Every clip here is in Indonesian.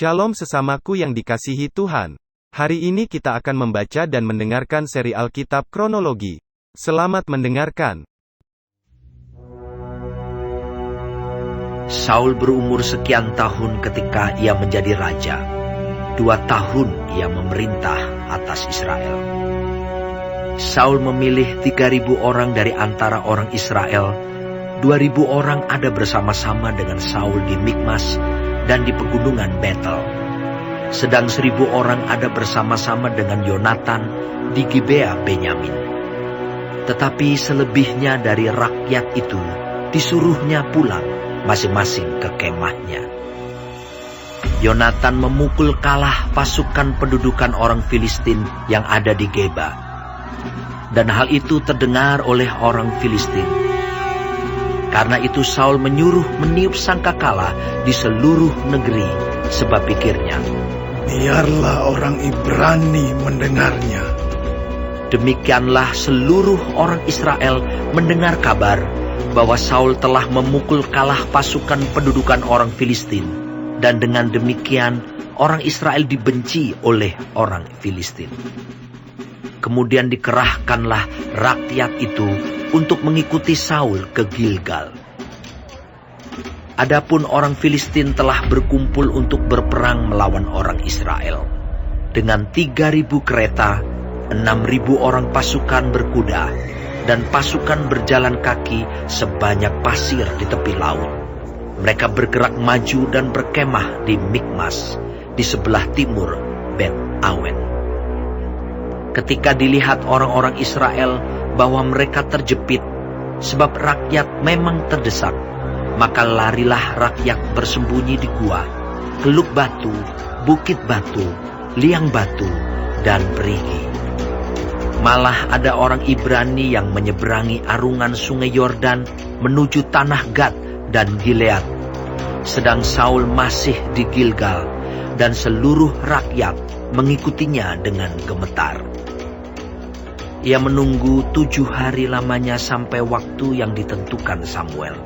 Shalom sesamaku yang dikasihi Tuhan. Hari ini kita akan membaca dan mendengarkan seri Alkitab Kronologi. Selamat mendengarkan. Saul berumur sekian tahun ketika ia menjadi raja. 2 tahun ia memerintah atas Israel. Saul memilih 3.000 orang dari antara orang Israel. 2.000 orang ada bersama-sama dengan Saul di Mikmas dan di pegunungan Betel. Sedang 1.000 orang ada bersama-sama dengan Yonatan di Gibea Benyamin. Tetapi selebihnya dari rakyat itu disuruhnya pulang masing-masing ke kemahnya. Yonatan memukul kalah pasukan pendudukan orang Filistin yang ada di Geba. Dan hal itu terdengar oleh orang Filistin. Karena itu Saul menyuruh meniup sangkakala di seluruh negeri, sebab pikirnya, biarlah orang Ibrani mendengarnya. Demikianlah seluruh orang Israel mendengar kabar bahwa Saul telah memukul kalah pasukan pendudukan orang Filistin, dan dengan demikian orang Israel dibenci oleh orang Filistin. Kemudian dikerahkanlah rakyat itu untuk mengikuti Saul ke Gilgal. Adapun orang Filistin telah berkumpul untuk berperang melawan orang Israel. Dengan 3.000 kereta, 6.000 orang pasukan berkuda, dan pasukan berjalan kaki sebanyak pasir di tepi laut. Mereka bergerak maju dan berkemah di Mikmas, di sebelah timur Bet Awen. Ketika dilihat orang-orang Israel bahwa mereka terjepit, sebab rakyat memang terdesak, maka larilah rakyat bersembunyi di gua, Teluk Batu, Bukit Batu, Liang Batu, dan Perigi. Malah ada orang Ibrani yang menyeberangi arungan sungai Yordan menuju tanah Gad dan Gilead, sedang Saul masih di Gilgal, dan seluruh rakyat mengikutinya dengan gemetar. Ia menunggu 7 hari lamanya sampai waktu yang ditentukan Samuel.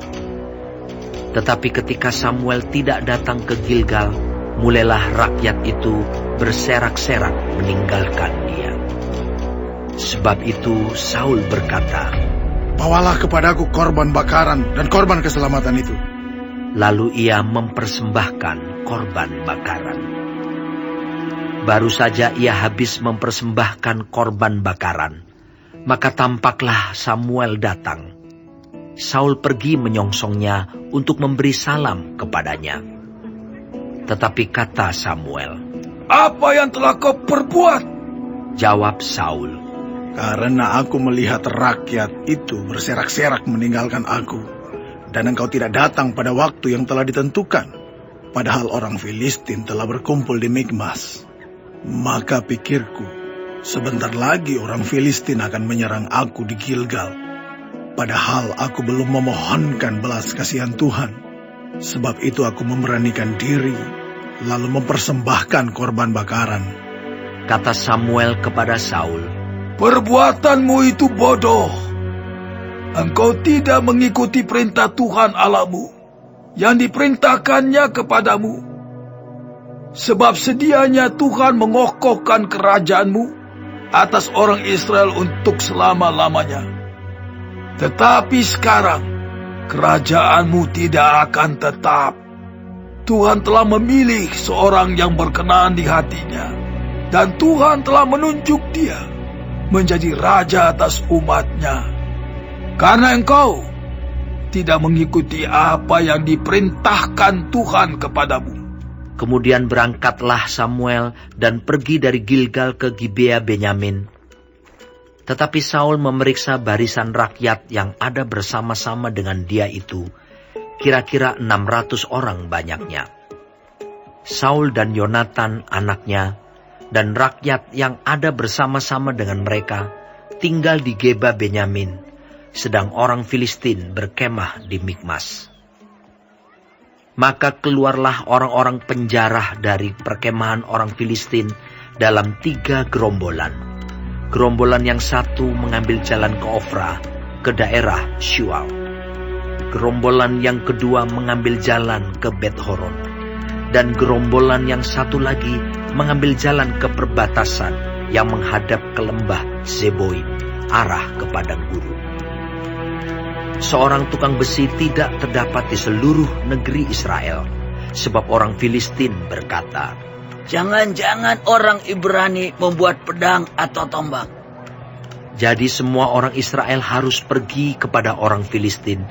Tetapi ketika Samuel tidak datang ke Gilgal, mulailah rakyat itu berserak-serak meninggalkan dia. Sebab itu Saul berkata, bawalah kepadaku korban bakaran dan korban keselamatan itu. Lalu ia mempersembahkan korban bakaran. Baru saja ia habis mempersembahkan korban bakaran, maka tampaklah Samuel datang. Saul pergi menyongsongnya untuk memberi salam kepadanya. Tetapi kata Samuel, apa yang telah kau perbuat? Jawab Saul, karena aku melihat rakyat itu berserak-serak meninggalkan aku, dan engkau tidak datang pada waktu yang telah ditentukan, padahal orang Filistin telah berkumpul di Mikmas. Maka pikirku, sebentar lagi orang Filistin akan menyerang aku di Gilgal, padahal aku belum memohonkan belas kasihan Tuhan. Sebab itu aku memberanikan diri, lalu mempersembahkan korban bakaran. Kata Samuel kepada Saul, perbuatanmu itu bodoh. Engkau tidak mengikuti perintah Tuhan Allahmu yang diperintahkannya kepadamu. Sebab sedianya Tuhan mengokohkan kerajaanmu atas orang Israel untuk selama-lamanya. Tetapi sekarang kerajaanmu tidak akan tetap. Tuhan telah memilih seorang yang berkenan di hatinya, dan Tuhan telah menunjuk dia menjadi raja atas umatnya. Karena engkau tidak mengikuti apa yang diperintahkan Tuhan kepadamu. Kemudian berangkatlah Samuel dan pergi dari Gilgal ke Gibea Benyamin. Tetapi Saul memeriksa barisan rakyat yang ada bersama-sama dengan dia itu, kira-kira 600 orang banyaknya. Saul dan Yonatan anaknya, dan rakyat yang ada bersama-sama dengan mereka, tinggal di Geba Benyamin, sedang orang Filistin berkemah di Mikmas. Maka keluarlah orang-orang penjarah dari perkemahan orang Filistin dalam 3 gerombolan. Gerombolan yang satu mengambil jalan ke Ofra, ke daerah Shual. Gerombolan yang kedua mengambil jalan ke Bet Horon. dan gerombolan yang satu lagi mengambil jalan ke perbatasan yang menghadap ke lembah Zeboim, arah ke padang gurun. Seorang tukang besi tidak terdapat di seluruh negeri Israel, sebab orang Filistin berkata, "Jangan-jangan orang Ibrani membuat pedang atau tombak." Jadi semua orang Israel harus pergi kepada orang Filistin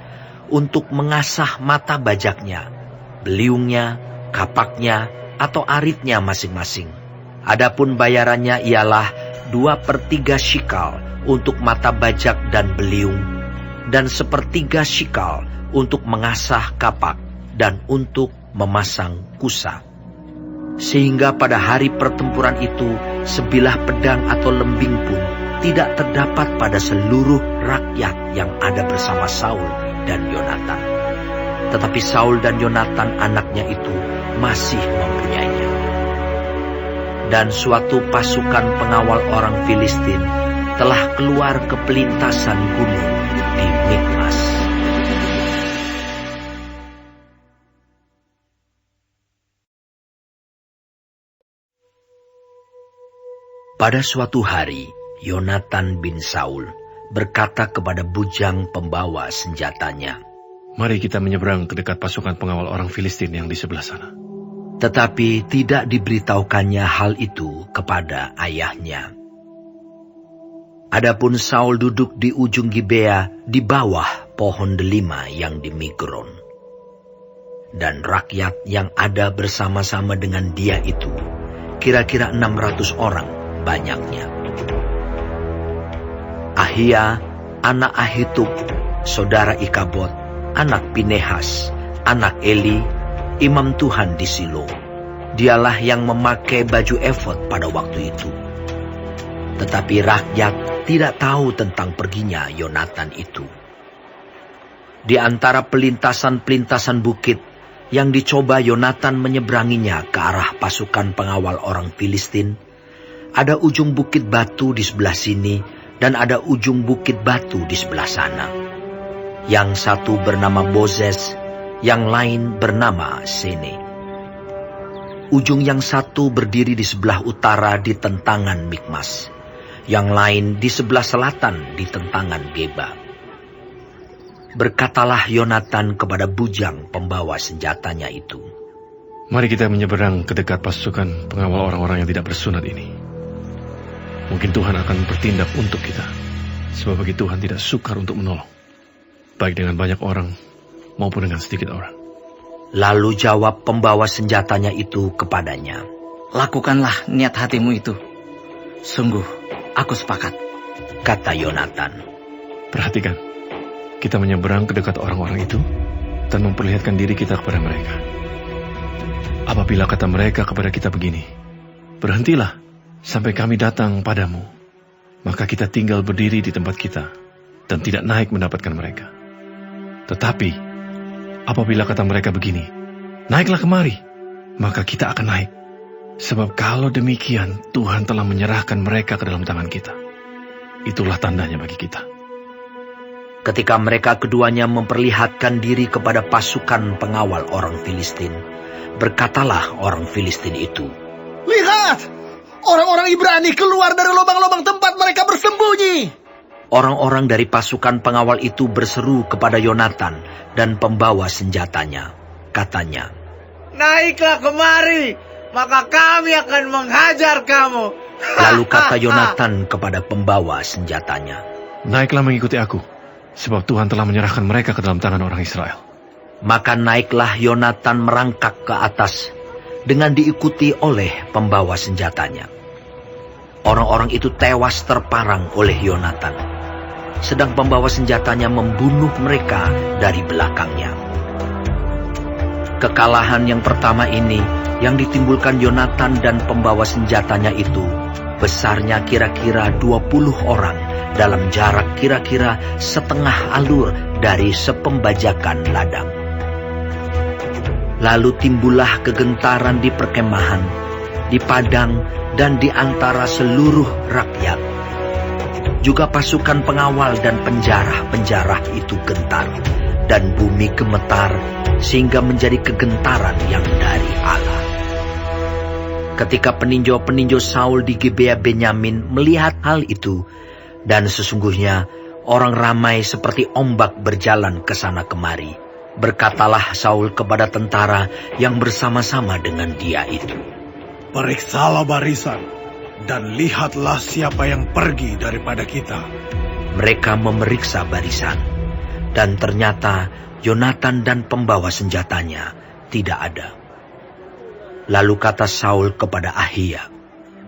untuk mengasah mata bajaknya, beliungnya, kapaknya, atau aritnya masing-masing. Adapun bayarannya ialah 2/3 shikal untuk mata bajak dan beliung, dan 1/3 shikal untuk mengasah kapak dan untuk memasang kusa. Sehingga pada hari pertempuran itu, sebilah pedang atau lembing pun tidak terdapat pada seluruh rakyat yang ada bersama Saul dan Yonatan. Tetapi Saul dan Yonatan anaknya itu masih mempunyainya. Dan suatu pasukan pengawal orang Filistin telah keluar ke pelintasan gunung di Mikmas. Pada suatu hari, Yonatan bin Saul berkata kepada bujang pembawa senjatanya, "Mari kita menyeberang ke dekat pasukan pengawal orang Filistin yang di sebelah sana." Tetapi tidak diberitahukannya hal itu kepada ayahnya. Adapun Saul duduk di ujung Gibea di bawah pohon delima yang di Migron. Dan rakyat yang ada bersama-sama dengan dia itu kira-kira 600 orang banyaknya. Ahia, anak Ahitub, saudara Ikabod, anak Pinehas, anak Eli, imam Tuhan di Silo. Dialah yang memakai baju efod pada waktu itu. Tetapi rakyat tidak tahu tentang perginya Yonatan itu. Di antara pelintasan-pelintasan bukit yang dicoba Yonatan menyeberanginya ke arah pasukan pengawal orang Filistin, ada ujung bukit batu di sebelah sini dan ada ujung bukit batu di sebelah sana. Yang satu bernama Bozez, yang lain bernama Sene. Ujung yang satu berdiri di sebelah utara di tentangan Mikmas, yang lain di sebelah selatan di tentangan Geba. Berkatalah Yonatan kepada bujang pembawa senjatanya itu, "Mari kita menyeberang ke dekat pasukan pengawal orang-orang yang tidak bersunat ini. Mungkin Tuhan akan bertindak untuk kita, sebab bagi Tuhan tidak sukar untuk menolong, baik dengan banyak orang maupun dengan sedikit orang." Lalu jawab pembawa senjatanya itu kepadanya, "Lakukanlah niat hatimu itu. Sungguh, aku sepakat," kata Yonatan. Perhatikan, kita menyeberang ke dekat orang-orang itu dan memperlihatkan diri kita kepada mereka. Apabila kata mereka kepada kita begini, "Berhentilah sampai kami datang padamu," maka kita tinggal berdiri di tempat kita dan tidak naik mendapatkan mereka. Tetapi apabila kata mereka begini, "Naiklah kemari," maka kita akan naik. Sebab kalau demikian, Tuhan telah menyerahkan mereka ke dalam tangan kita. Itulah tandanya bagi kita. Ketika mereka keduanya memperlihatkan diri kepada pasukan pengawal orang Filistin, berkatalah orang Filistin itu, Lihat! Orang-orang Ibrani keluar dari lubang-lubang tempat mereka bersembunyi. Orang-orang dari pasukan pengawal itu berseru kepada Yonatan dan pembawa senjatanya. Katanya, "Naiklah kemari, maka kami akan menghajar kamu." Lalu kata Yonatan kepada pembawa senjatanya, "Naiklah mengikuti aku, sebab Tuhan telah menyerahkan mereka ke dalam tangan orang Israel." Maka naiklah Yonatan merangkak ke atas dengan diikuti oleh pembawa senjatanya. Orang-orang itu tewas terparang oleh Yonatan, sedang pembawa senjatanya membunuh mereka dari belakangnya. Kekalahan yang pertama ini yang ditimbulkan Yonatan dan pembawa senjatanya itu besarnya kira-kira 20 orang dalam jarak kira-kira setengah alur dari sepembajakan ladang. Lalu timbullah kegentaran di perkemahan, di padang, dan di antara seluruh rakyat. Juga pasukan pengawal dan penjarah-penjarah itu gentar, dan bumi gemetar sehingga menjadi kegentaran yang dari Allah. Ketika peninjau-peninjau Saul di Gibea Benyamin melihat hal itu, dan sesungguhnya orang ramai seperti ombak berjalan ke sana kemari, berkatalah Saul kepada tentara yang bersama-sama dengan dia itu, "Periksalah barisan, dan lihatlah siapa yang pergi daripada kita." Mereka memeriksa barisan, dan ternyata Yonatan dan pembawa senjatanya tidak ada. Lalu kata Saul kepada Ahia,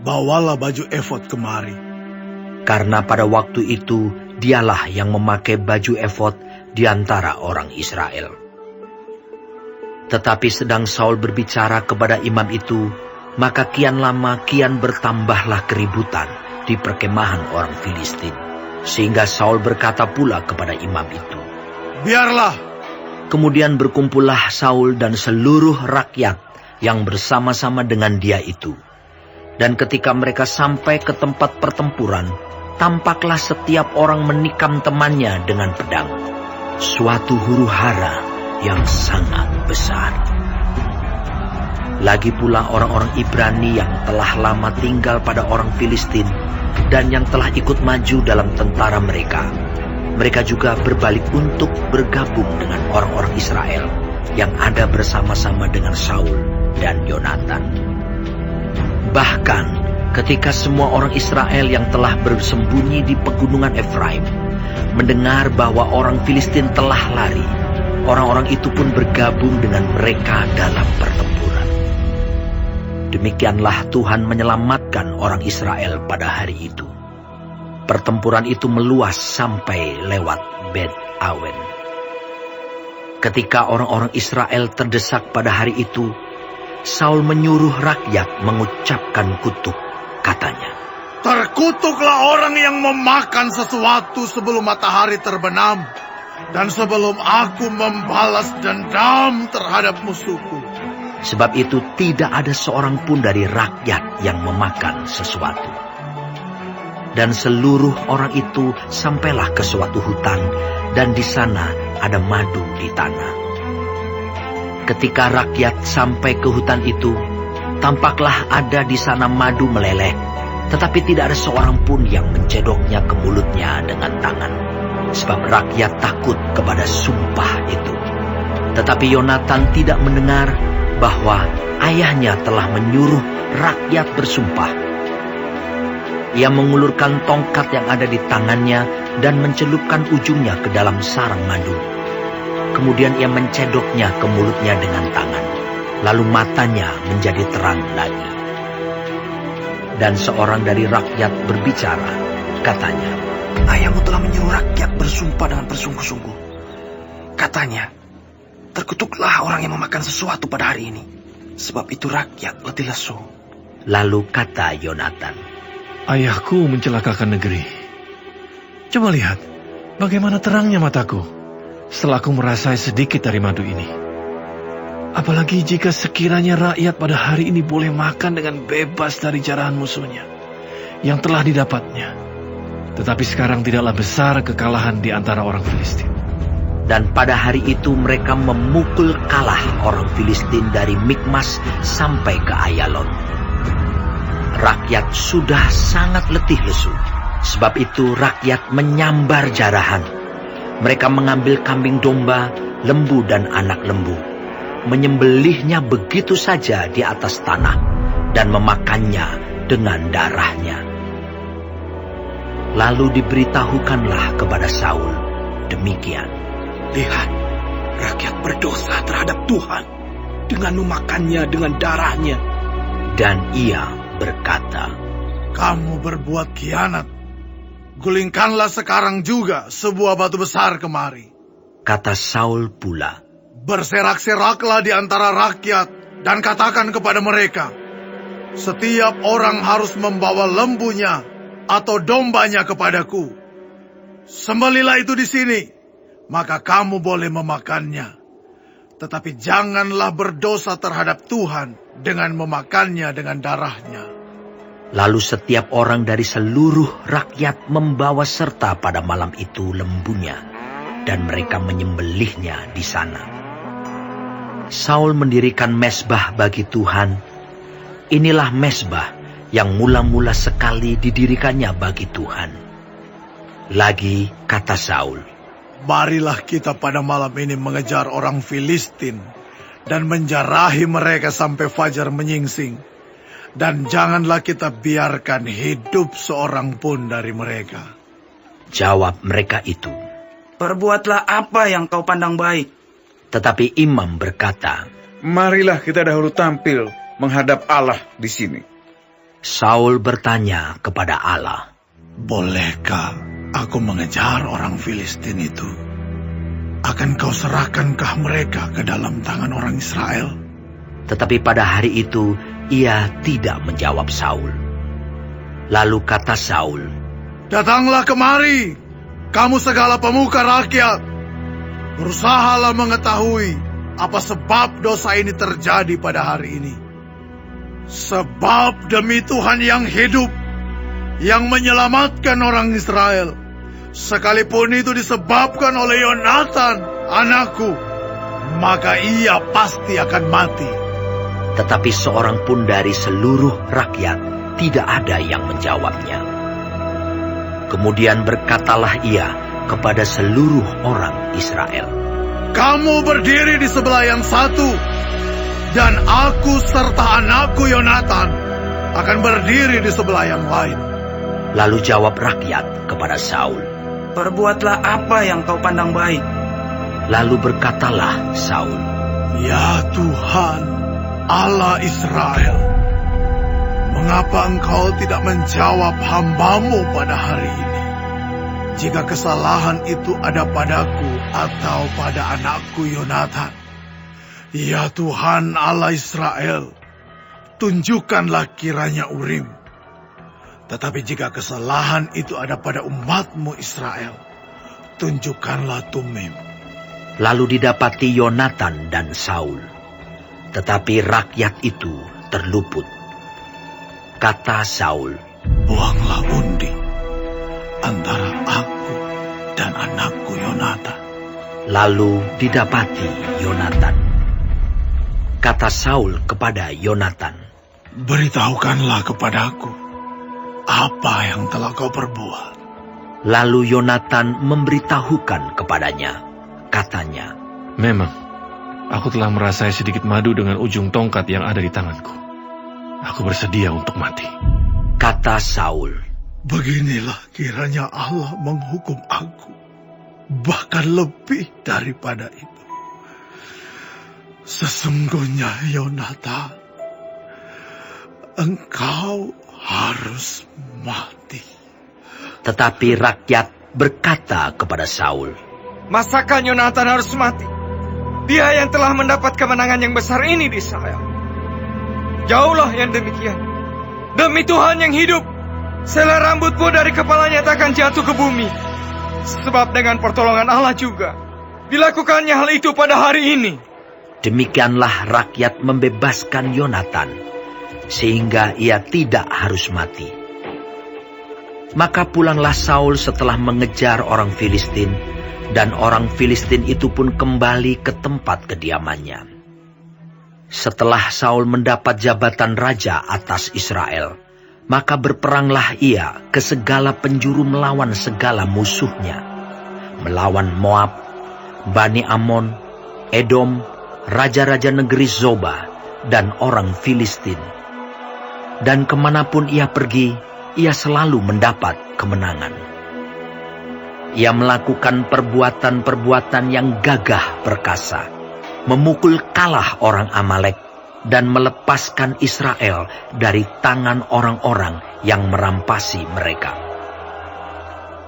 "Bawalah baju efod kemari." Karena pada waktu itu dialah yang memakai baju efod di antara orang Israel. Tetapi sedang Saul berbicara kepada imam itu, maka kian lama kian bertambahlah keributan di perkemahan orang Filistin. Sehingga Saul berkata pula kepada imam itu, "Biarlah." Kemudian berkumpullah Saul dan seluruh rakyat yang bersama-sama dengan dia itu. Dan ketika mereka sampai ke tempat pertempuran, tampaklah setiap orang menikam temannya dengan pedang. Suatu huru-hara yang sangat besar. Lagi pula orang-orang Ibrani yang telah lama tinggal pada orang Filistin dan yang telah ikut maju dalam tentara mereka. Mereka juga berbalik untuk bergabung dengan orang-orang Israel yang ada bersama-sama dengan Saul dan Yonatan. Bahkan ketika semua orang Israel yang telah bersembunyi di pegunungan Efraim mendengar bahwa orang Filistin telah lari, orang-orang itu pun bergabung dengan mereka dalam pertempuran. Demikianlah Tuhan menyelamatkan orang Israel pada hari itu. Pertempuran itu meluas sampai lewat Bet Awen. Ketika orang-orang Israel terdesak pada hari itu, Saul menyuruh rakyat mengucapkan kutuk, katanya, "Terkutuklah orang yang memakan sesuatu sebelum matahari terbenam, dan sebelum aku membalas dendam terhadap musuhku." Sebab itu tidak ada seorang pun dari rakyat yang memakan sesuatu. Dan seluruh orang itu sampailah ke suatu hutan, dan di sana ada madu di tanah. Ketika rakyat sampai ke hutan itu, tampaklah ada di sana madu meleleh, tetapi tidak ada seorang pun yang mencedoknya ke mulutnya dengan tangan, sebab rakyat takut kepada sumpah itu. Tetapi Yonatan tidak mendengar bahwa ayahnya telah menyuruh rakyat bersumpah. Ia mengulurkan tongkat yang ada di tangannya dan mencelupkan ujungnya ke dalam sarang madu. Kemudian ia mencedoknya ke mulutnya dengan tangan. Lalu matanya menjadi terang lagi. Dan seorang dari rakyat berbicara, katanya, "Ayahmu telah menyuruh rakyat bersumpah dengan bersungguh-sungguh. Katanya, terkutuklah orang yang memakan sesuatu pada hari ini, sebab itu rakyat letih lesu." Lalu kata Yonatan, Ayahku mencelakakan negeri. Coba lihat, bagaimana terangnya mataku setelah aku merasai sedikit dari madu ini. Apalagi jika sekiranya rakyat pada hari ini boleh makan dengan bebas dari jarahan musuhnya yang telah didapatnya. Tetapi sekarang tidaklah besar kekalahan di antara orang Filistin. Dan pada hari itu mereka memukul kalah orang Filistin dari Mikmas sampai ke Ayalon. Rakyat sudah sangat letih lesu. Sebab itu rakyat menyambar jarahan. Mereka mengambil kambing domba, lembu dan anak lembu, menyembelihnya begitu saja di atas tanah, dan memakannya dengan darahnya. Lalu diberitahukanlah kepada Saul demikian, "Lihat, rakyat berdosa terhadap Tuhan dengan memakannya dengan darahnya." Dan ia berkata, "Kamu berbuat khianat. Gulingkanlah sekarang juga sebuah batu besar kemari." Kata Saul pula, "Berserak-seraklah di antara rakyat dan katakan kepada mereka, setiap orang harus membawa lembunya atau dombanya kepadaku. Sembelilah itu di sini, maka kamu boleh memakannya. Tetapi janganlah berdosa terhadap Tuhan dengan memakannya dengan darahnya." Lalu setiap orang dari seluruh rakyat membawa serta pada malam itu lembunya. dan mereka menyembelihnya di sana. Saul mendirikan mezbah bagi Tuhan. Inilah mezbah yang mula-mula sekali didirikannya bagi Tuhan. Lagi kata Saul, marilah kita pada malam ini mengejar orang Filistin dan menjarahi mereka sampai fajar menyingsing. Dan janganlah kita biarkan hidup seorang pun dari mereka. Jawab mereka itu, Perbuatlah apa yang kau pandang baik. tetapi imam berkata, Marilah kita dahulu tampil menghadap Allah di sini. Saul bertanya kepada Allah, Bolehkah aku mengejar orang Filistin itu? Akan kau serahkankah mereka ke dalam tangan orang Israel? tetapi pada hari itu ia tidak menjawab Saul. Lalu kata Saul, Datanglah kemari, kamu segala pemuka rakyat. Berusahalah mengetahui apa sebab dosa ini terjadi pada hari ini. Sebab demi Tuhan yang hidup, yang menyelamatkan orang Israel, sekalipun itu disebabkan oleh Yonatan, anakku, maka ia pasti akan mati. tetapi seorang pun dari seluruh rakyat tidak ada yang menjawabnya. Kemudian berkatalah ia kepada seluruh orang Israel, Kamu berdiri di sebelah yang satu, dan aku serta anakku Yonatan akan berdiri di sebelah yang lain. Lalu jawab rakyat kepada Saul. Perbuatlah apa yang kau pandang baik. Lalu berkatalah Saul, Ya Tuhan, Allah Israel, mengapa engkau tidak menjawab hamba-Mu pada hari ini? Jika kesalahan itu ada padaku atau pada anakku Yonatan, ya Tuhan Allah Israel, tunjukkanlah kiranya Urim. Tetapi jika kesalahan itu ada pada umat-Mu Israel, tunjukkanlah Tumim. Lalu didapati Yonatan dan Saul, tetapi rakyat itu terluput. Kata Saul, Buanglah undi antara aku dan anakku Yonatan. Lalu didapati Yonatan. Kata Saul kepada Yonatan, Beritahukanlah kepadaku apa yang telah kau perbuat. Lalu Yonatan memberitahukan kepadanya. Katanya, Memang, aku telah merasai sedikit madu dengan ujung tongkat yang ada di tanganku. Aku bersedia untuk mati. Kata Saul, Beginilah kiranya Allah menghukum aku, bahkan lebih daripada itu. Sesungguhnya Yonatan, engkau harus mati. tetapi rakyat berkata kepada Saul, Masakan Yonatan harus mati? Dia yang telah mendapat kemenangan yang besar ini di Israel. Jauhlah yang demikian. Demi Tuhan yang hidup, selai rambutmu dari kepalanya takkan jatuh ke bumi. Sebab dengan pertolongan Allah juga dilakukannya hal itu pada hari ini. Demikianlah rakyat membebaskan Yonatan, sehingga ia tidak harus mati. Maka pulanglah Saul setelah mengejar orang Filistin, dan orang Filistin itu pun kembali ke tempat kediamannya. Setelah Saul mendapat jabatan raja atas Israel, maka berperanglah ia ke segala penjuru melawan segala musuhnya, melawan Moab, Bani Amon, Edom, raja-raja negeri Zoba, dan orang Filistin. Dan kemanapun ia pergi, ia selalu mendapat kemenangan. Ia melakukan perbuatan-perbuatan yang gagah perkasa, memukul kalah orang Amalek, dan melepaskan Israel dari tangan orang-orang yang merampasi mereka.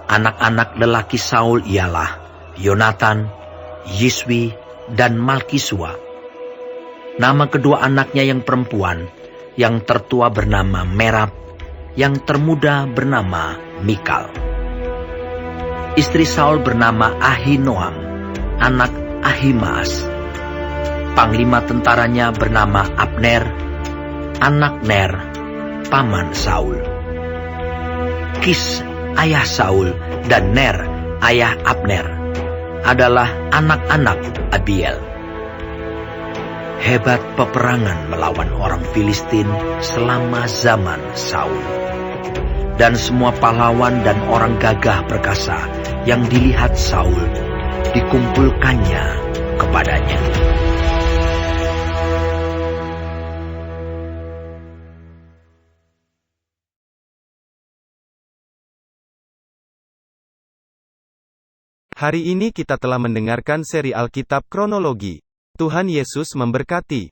Anak-anak lelaki Saul ialah Yonatan, Yiswi, dan Malkisua. Nama kedua anaknya yang perempuan, yang tertua bernama Merab, yang termuda bernama Mikal. Istri Saul bernama Ahinoam, anak Ahimaas. Panglima tentaranya bernama Abner, anak Ner, paman Saul. Kis, ayah Saul, dan Ner, ayah Abner, adalah anak-anak Abiel. Hebat peperangan melawan orang Filistin selama zaman Saul. Dan semua pahlawan dan orang gagah perkasa yang dilihat Saul dikumpulkannya kepadanya. Hari ini kita telah mendengarkan seri Alkitab Kronologi. Tuhan Yesus memberkati.